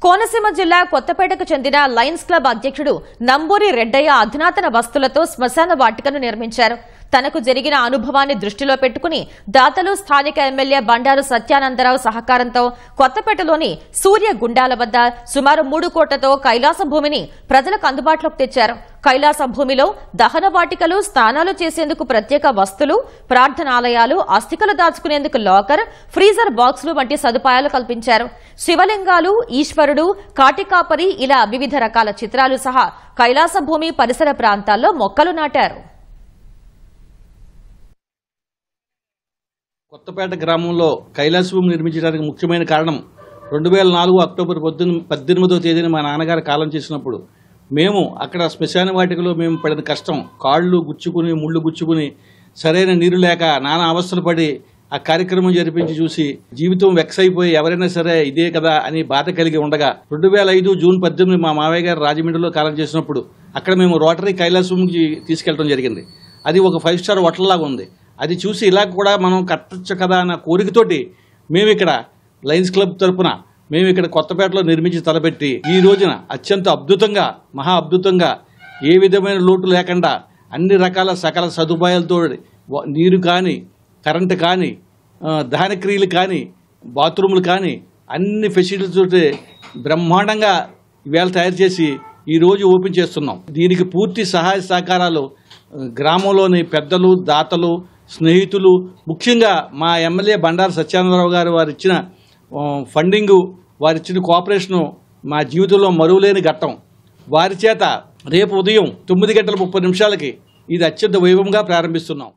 కోనసీమ జిల్లా కొత్తపేటకు చెందిన Lions club అధ్యక్షుడు నంబూరి రెడ్డయ్య అధునాతన వస్తువులతో శ్మశాన వాటికను నిర్మించారు. తనకు జరిగిన అనుభవాన్ని దృష్టిలో పెట్టుకుని దాతలు స్థానిక ఎమ్మెల్యే బండారు సత్యానందరావు సహకారంతో కొత్తపేటలోని సూర్య గుండాల వద్ద సుమారు 3 కోట్లతో కైలాస భూమిని ప్రజలకు అందుబాటులోకి తెచ్చారు. కైలాస భూమిలో దహన వాటికలు, స్నానాలు చేసేందుకు ప్రత్యేక వస్తువులు, ప్రార్థనాలయాలు, అస్థికలు దాచుకునేందుకు లాకర్, ఫ్రీజర్ బాక్సులు వంటి సదుపాయాలు కల్పించారు. శివలింగాలు, ఈశ్వరుడు, కాటికాపరి ఇలా వివిధ రకాల చిత్రాలు సహా కైలాస భూమి పరిసర ప్రాంతాల్లో మొక్కలు నాటారు. కొత్తపేట గ్రామంలో కైలాస భూమి నిర్మించడానికి ముఖ్యమైన కారణం 2004 అక్టోబర్ 18వ తేదీన మా నాన్నగారు కాలం చేసినప్పుడు మేము అక్కడ శ్మశాన వాటికలో మేము పడిన కష్టం, కాళ్ళు గుచ్చుకుని ముళ్ళు గుచ్చుకుని సరైన నీరు లేక నానా అవస్థలు పడి ఆ కార్యక్రమం జరిపించి చూసి జీవితం వెక్స్ అయిపోయి ఎవరైనా సరే ఇదే కదా అని బాధ కలిగి ఉండగా 2005 జూన్ 18 మా మావయ్య గారు రాజమండ్రిలో కాలం చేసినప్పుడు అక్కడ మేము రోటరీ కైలాసంకి తీసుకెళ్ళడం జరిగింది. అది ఒక 5 స్టార్ హోటల్ లాగా ఉంది. అది చూసి ఇలా కూడా మనం కట్టచ్చు కదా అన్న కోరికతోటి మేము ఇక్కడ లయన్స్ క్లబ్ తరఫున మేము ఇక్కడ కొత్తపేటలో నిర్మించి తలపెట్టి ఈ రోజున అత్యంత అద్భుతంగా, మహా అద్భుతంగా, ఏ విధమైన లోటు లేకుండా అన్ని రకాల సకల సదుపాయాలతో నీరు కానీ, కరెంటు కానీ, దహన క్రియలు కానీ, బాత్రూములు కానీ అన్ని ఫెసిలిటీలతో బ్రహ్మాండంగా ఇవాళ తయారు చేసి ఈరోజు ఓపెన్ చేస్తున్నాం. దీనికి పూర్తి సహాయ సహకారాలు గ్రామంలోని పెద్దలు, దాతలు, స్నేహితులు, ముఖ్యంగా మా ఎమ్మెల్యే బండారు సత్యానందరావు గారు వారు ఇచ్చిన ఫండింగు, వారిచ్చిన కోఆపరేషను మా జీవితంలో మరువలేని ఘట్టం. వారి చేత రేపు ఉదయం 9:30 ఇది అత్యంత వైభవంగా ప్రారంభిస్తున్నాం.